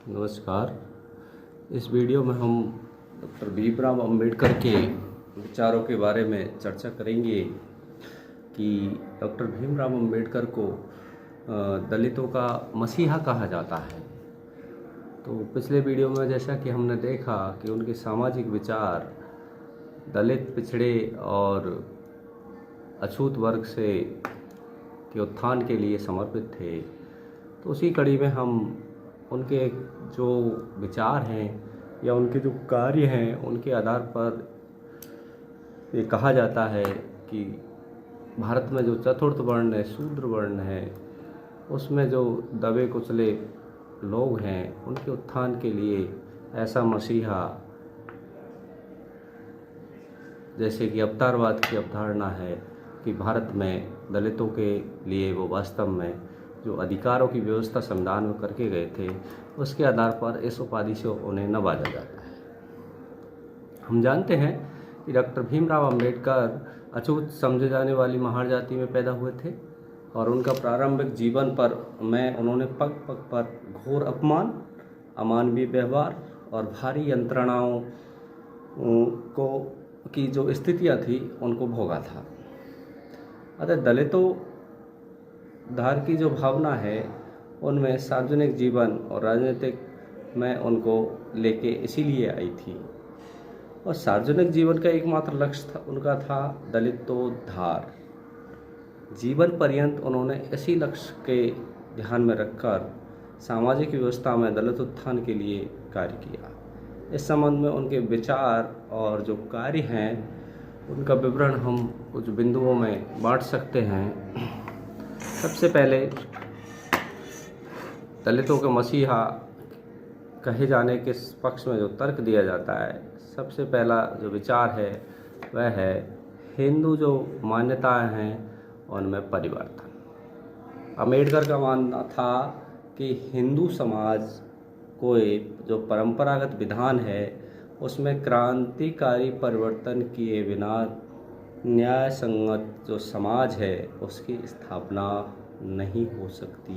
नमस्कार। इस वीडियो में हम डॉक्टर भीमराव अंबेडकर के विचारों के बारे में चर्चा करेंगे कि डॉक्टर भीमराव अंबेडकर को दलितों का मसीहा कहा जाता है। तो पिछले वीडियो में जैसा कि हमने देखा कि उनके सामाजिक विचार दलित, पिछड़े और अछूत वर्ग से के उत्थान के लिए समर्पित थे। तो उसी कड़ी में हम उनके जो विचार हैं या उनके जो कार्य हैं उनके आधार पर ये कहा जाता है कि भारत में जो चतुर्थ वर्ण है, शूद्र वर्ण है, उसमें जो दबे कुचले लोग हैं उनके उत्थान के लिए ऐसा मसीहा, जैसे कि अवतारवाद की अवधारणा है कि भारत में दलितों के लिए वो वास्तव में जो अधिकारों की व्यवस्था संविधान में करके गए थे, उसके आधार पर इस उपाधि से उन्हें नवाजा जाता है। हम जानते हैं कि डॉक्टर भीमराव अंबेडकर अछूत समझे जाने वाली महार जाति में पैदा हुए थे और उनका प्रारंभिक जीवन पर उन्होंने पग पग पर घोर अपमान, अमानवीय व्यवहार और भारी यंत्रणाओं को की जो स्थितियां थी उनको भोगा था। अतः दलितों धार की जो भावना है उनमें सार्वजनिक जीवन और राजनीतिक में उनको लेके इसीलिए आई थी और सार्वजनिक जीवन का एकमात्र लक्ष्य उनका था दलितोद्धार। जीवन पर्यंत उन्होंने इसी लक्ष्य के ध्यान में रखकर सामाजिक व्यवस्था में दलित उत्थान के लिए कार्य किया। इस संबंध में उनके विचार और जो कार्य हैं उनका विवरण हम कुछ बिंदुओं में बांट सकते हैं। सबसे पहले दलितों के मसीहा कहे जाने के पक्ष में जो तर्क दिया जाता है, सबसे पहला जो विचार है वह है हिंदू जो मान्यताएं हैं उनमें परिवर्तन। अम्बेडकर का मानना था कि हिंदू समाज कोई जो परंपरागत विधान है उसमें क्रांतिकारी परिवर्तन किए बिना न्याय संगत जो समाज है उसकी स्थापना नहीं हो सकती।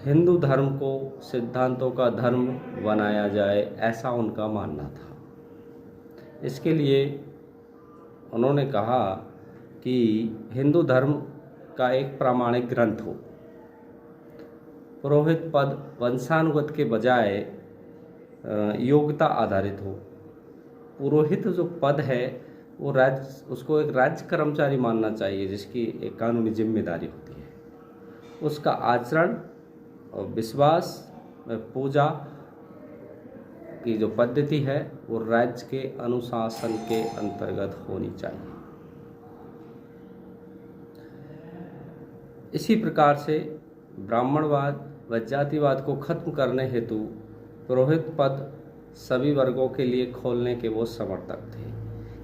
हिंदू धर्म को सिद्धांतों का धर्म बनाया जाए, ऐसा उनका मानना था। इसके लिए उन्होंने कहा कि हिंदू धर्म का एक प्रामाणिक ग्रंथ हो, पुरोहित पद वंशानुगत के बजाय योग्यता आधारित हो। पुरोहित जो पद है वो उसको एक राज्य कर्मचारी मानना चाहिए जिसकी एक कानूनी जिम्मेदारी होती है। उसका आचरण और विश्वास में पूजा की जो पद्धति है वो राज्य के अनुशासन के अंतर्गत होनी चाहिए। इसी प्रकार से ब्राह्मणवाद व जातिवाद को खत्म करने हेतु पुरोहित पद सभी वर्गों के लिए खोलने के वो समर्थक थे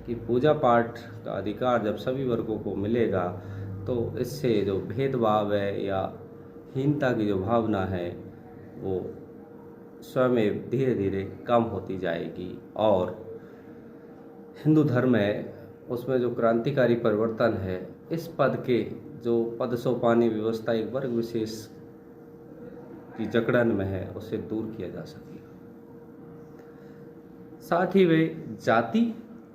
कि पूजा पाठ का अधिकार जब सभी वर्गों को मिलेगा तो इससे जो भेदभाव है या हीनता की जो भावना है वो स्वयं धीरे धीरे कम होती जाएगी और हिंदू धर्म है उसमें जो क्रांतिकारी परिवर्तन है इस पद के जो पद सोपानी व्यवस्था एक वर्ग विशेष की जकड़न में है उसे दूर किया जा सकेगा। साथ ही वे जाति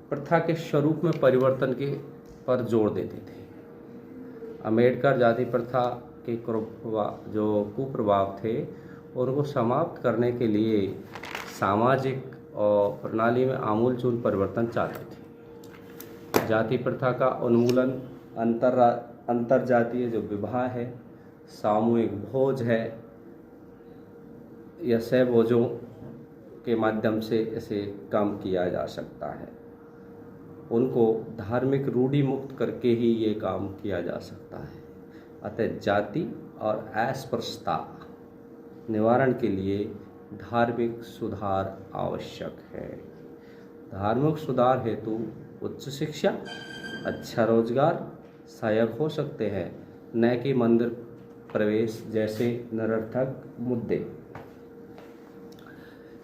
प्रथा के स्वरूप में परिवर्तन के पर जोर देते थे। अम्बेडकर जाति प्रथा के जो कुप्रभाव थे उनको समाप्त करने के लिए सामाजिक और प्रणाली में आमूलचूल परिवर्तन चाहते थे। जाति प्रथा का उन्मूलन, अंतर जातीय जो विवाह है, सामूहिक भोज है या सहभोजों के माध्यम से इसे कम किया जा सकता है। उनको धार्मिक रूढ़ि मुक्त करके ही ये काम किया जा सकता है। अतः जाति और अस्पृश्यता निवारण के लिए धार्मिक सुधार आवश्यक है। धार्मिक सुधार हेतु उच्च शिक्षा, अच्छा रोजगार सहायक हो सकते हैं, न कि मंदिर प्रवेश जैसे निरर्थक मुद्दे।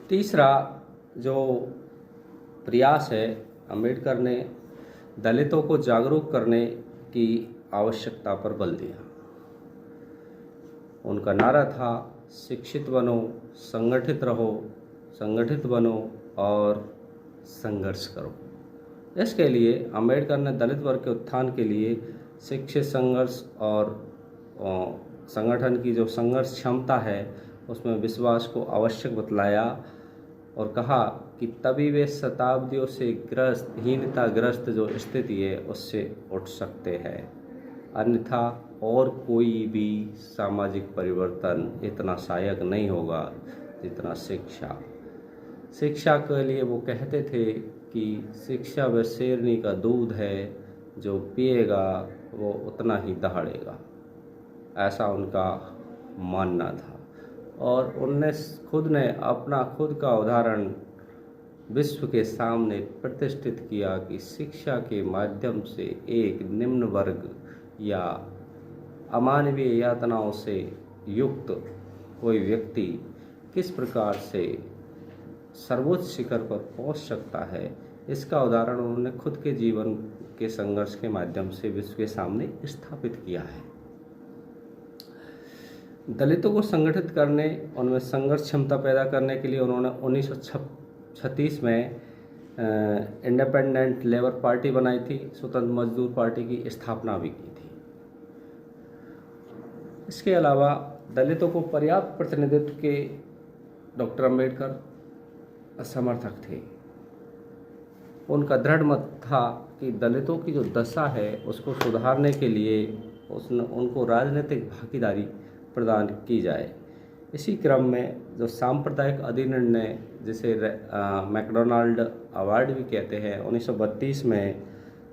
तीसरा जो प्रयास है, अम्बेडकर ने दलितों को जागरूक करने की आवश्यकता पर बल दिया। उनका नारा था शिक्षित बनो, संगठित रहो, संगठित बनो और संघर्ष करो। इसके लिए अंबेडकर ने दलित वर्ग के उत्थान के लिए शिक्षित, संघर्ष और संगठन की जो संघर्ष क्षमता है उसमें विश्वास को आवश्यक बतलाया और कहा कि तभी वे शताब्दियों से हीनताग्रस्त जो स्थिति है उससे उठ सकते हैं, अन्यथा और कोई भी सामाजिक परिवर्तन इतना सहायक नहीं होगा जितना शिक्षा। शिक्षा के लिए वो कहते थे कि शिक्षा वह शेरनी का दूध है, जो पिएगा वो उतना ही दहाड़ेगा, ऐसा उनका मानना था। और उनने खुद का उदाहरण विश्व के सामने प्रतिष्ठित किया कि शिक्षा के माध्यम से एक निम्न वर्ग या अमानवीय यातनाओं से युक्त कोई व्यक्ति किस प्रकार से सर्वोच्च शिखर पर पहुंच सकता है, इसका उदाहरण उन्होंने खुद के जीवन के संघर्ष के माध्यम से विश्व के सामने स्थापित किया है। दलितों को संगठित करने, उनमें संघर्ष क्षमता पैदा करने के लिए उन्होंने 1936 में इंडिपेंडेंट लेबर पार्टी बनाई थी, स्वतंत्र मजदूर पार्टी की स्थापना भी की थी। इसके अलावा दलितों को पर्याप्त प्रतिनिधित्व के डॉक्टर अंबेडकर समर्थक थे। उनका दृढ़ मत था कि दलितों की जो दशा है उसको सुधारने के लिए उनको राजनीतिक भागीदारी प्रदान की जाए। इसी क्रम में जो सांप्रदायिक अधिनिर्णय, जिसे मैकडोनाल्ड अवार्ड भी कहते हैं, 1932 में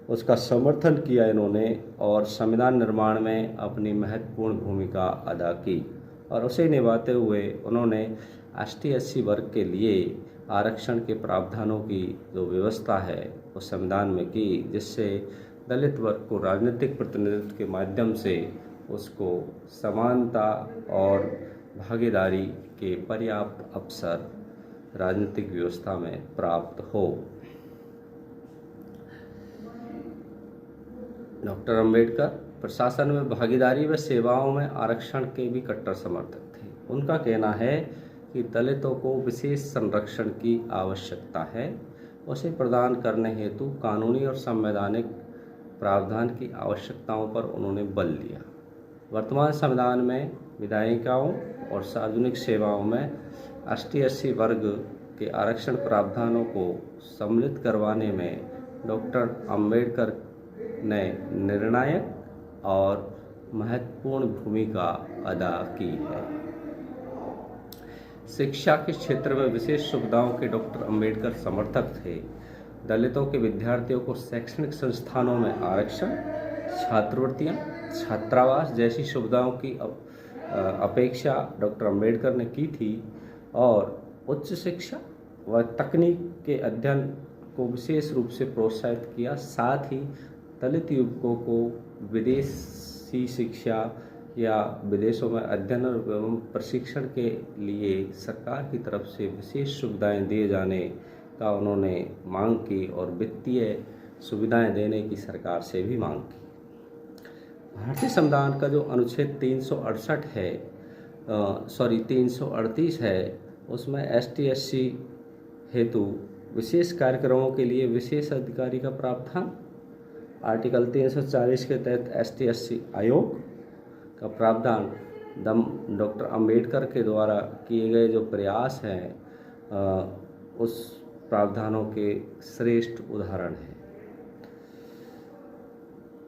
उसका समर्थन किया इन्होंने और संविधान निर्माण में अपनी महत्वपूर्ण भूमिका अदा की। और उसे निभाते हुए उन्होंने ST/SC वर्ग के लिए आरक्षण के प्रावधानों की जो व्यवस्था है वो संविधान में की, जिससे दलित वर्ग को राजनीतिक प्रतिनिधित्व के माध्यम से उसको समानता और भागीदारी के पर्याप्त अवसर राजनीतिक व्यवस्था में प्राप्त हो। डॉक्टर अंबेडकर प्रशासन में भागीदारी व सेवाओं में आरक्षण के भी कट्टर समर्थक थे। उनका कहना है कि दलितों को विशेष संरक्षण की आवश्यकता है, उसे प्रदान करने हेतु कानूनी और संवैधानिक प्रावधान की आवश्यकताओं पर उन्होंने बल दिया। वर्तमान संविधान में विधायिकाओं और सार्वजनिक सेवाओं में ST/SC वर्ग के आरक्षण प्रावधानों को सम्मिलित करवाने में डॉक्टर अंबेडकर ने निर्णायक और महत्वपूर्ण भूमिका अदा की है। शिक्षा के क्षेत्र में विशेष सुविधाओं के डॉक्टर अंबेडकर समर्थक थे। दलितों के विद्यार्थियों को शैक्षणिक संस्थानों में आरक्षण, छात्रवृत्तियां, छात्रावास जैसी सुविधाओं की अपेक्षा डॉक्टर अंबेडकर ने की थी और उच्च शिक्षा व तकनीक के अध्ययन को विशेष रूप से प्रोत्साहित किया। साथ ही दलित युवकों को विदेशी शिक्षा या विदेशों में अध्ययन एवं प्रशिक्षण के लिए सरकार की तरफ से विशेष सुविधाएं दिए जाने का उन्होंने मांग की और वित्तीय सुविधाएं देने की सरकार से भी मांग की। भारतीय संविधान का जो अनुच्छेद 338 है उसमें ST/SC हेतु विशेष कार्यक्रमों के लिए विशेष अधिकारी का प्रावधान, आर्टिकल 340 के तहत ST/SC आयोग का प्रावधान डॉक्टर अंबेडकर के द्वारा किए गए जो प्रयास हैं उस प्रावधानों के श्रेष्ठ उदाहरण हैं।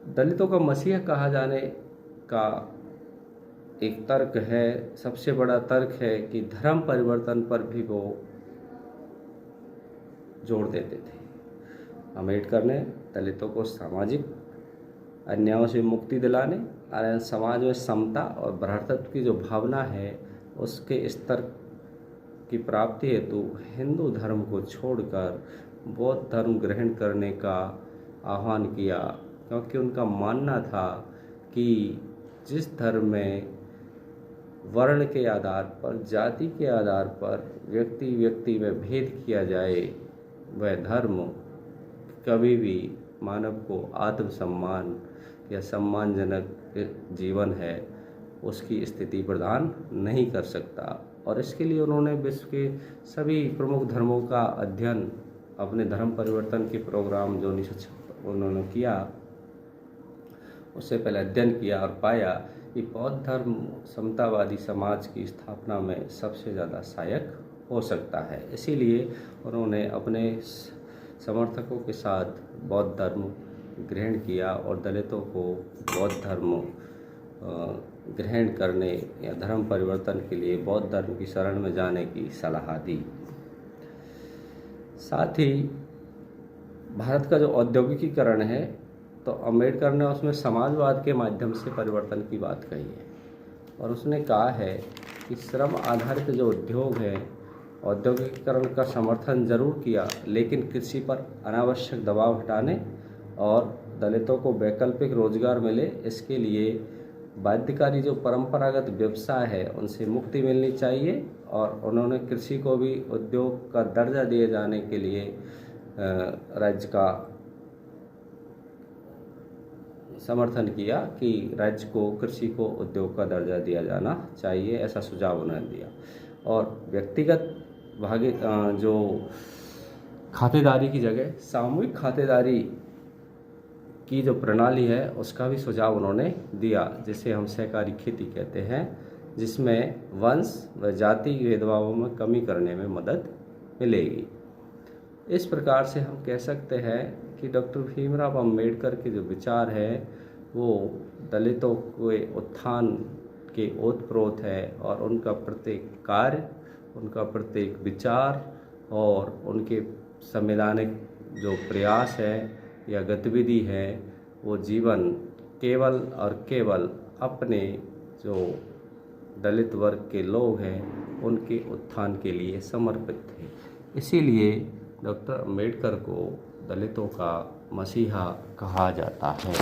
दलितों का मसीहा कहा जाने का एक तर्क है, सबसे बड़ा तर्क है कि धर्म परिवर्तन पर भी वो जोर देते थे। अंबेडकर ने दलितों को सामाजिक अन्यायों से मुक्ति दिलाने, आर्य समाज में समता और भ्रातृत्व की जो भावना है उसके स्तर की प्राप्ति हेतु हिंदू धर्म को छोड़कर बौद्ध धर्म ग्रहण करने का आह्वान किया, क्योंकि उनका मानना था कि जिस धर्म में वर्ण के आधार पर, जाति के आधार पर व्यक्ति में भेद किया जाए, वह धर्म कभी भी मानव को आत्मसम्मान या सम्मानजनक जीवन है उसकी स्थिति प्रदान नहीं कर सकता। और इसके लिए उन्होंने विश्व के सभी प्रमुख धर्मों का अध्ययन अपने धर्म परिवर्तन के प्रोग्राम जो 1956 उन्होंने किया, उससे पहले अध्ययन किया और पाया कि बौद्ध धर्म समतावादी समाज की स्थापना में सबसे ज़्यादा सहायक हो सकता है। इसीलिए उन्होंने अपने समर्थकों के साथ बौद्ध धर्म ग्रहण किया और दलितों को बौद्ध धर्म ग्रहण करने या धर्म परिवर्तन के लिए बौद्ध धर्म की शरण में जाने की सलाह दी। साथ ही भारत का जो औद्योगिकीकरण है, तो अम्बेडकर ने उसमें समाजवाद के माध्यम से परिवर्तन की बात कही है और उसने कहा है कि श्रम आधारित जो उद्योग है, औद्योगिकीकरण का समर्थन जरूर किया, लेकिन कृषि पर अनावश्यक दबाव हटाने और दलितों को वैकल्पिक रोजगार मिले, इसके लिए बाध्यकारी जो परंपरागत व्यवसाय है उनसे मुक्ति मिलनी चाहिए। और उन्होंने कृषि को भी उद्योग का दर्जा दिए जाने के लिए राज्य का समर्थन किया कि राज्य को कृषि को उद्योग का दर्जा दिया जाना चाहिए, ऐसा सुझाव उन्होंने दिया। और व्यक्तिगत जो खातेदारी की जगह सामूहिक खातेदारी की जो प्रणाली है उसका भी सुझाव उन्होंने दिया, जिसे हम सहकारी खेती कहते हैं, जिसमें वंश व जाति भेदभावों में कमी करने में मदद मिलेगी। इस प्रकार से हम कह सकते हैं कि डॉक्टर भीमराव अम्बेडकर के जो विचार है वो दलितों के उत्थान के ओतप्रोत है और उनका प्रत्येक कार्य, उनका प्रत्येक विचार और उनके संवैधानिक जो प्रयास है या गतिविधि है, वो जीवन केवल और केवल अपने जो दलित वर्ग के लोग हैं उनके उत्थान के लिए समर्पित थे। इसीलिए डॉक्टर अम्बेडकर को दलितों का मसीहा कहा जाता है।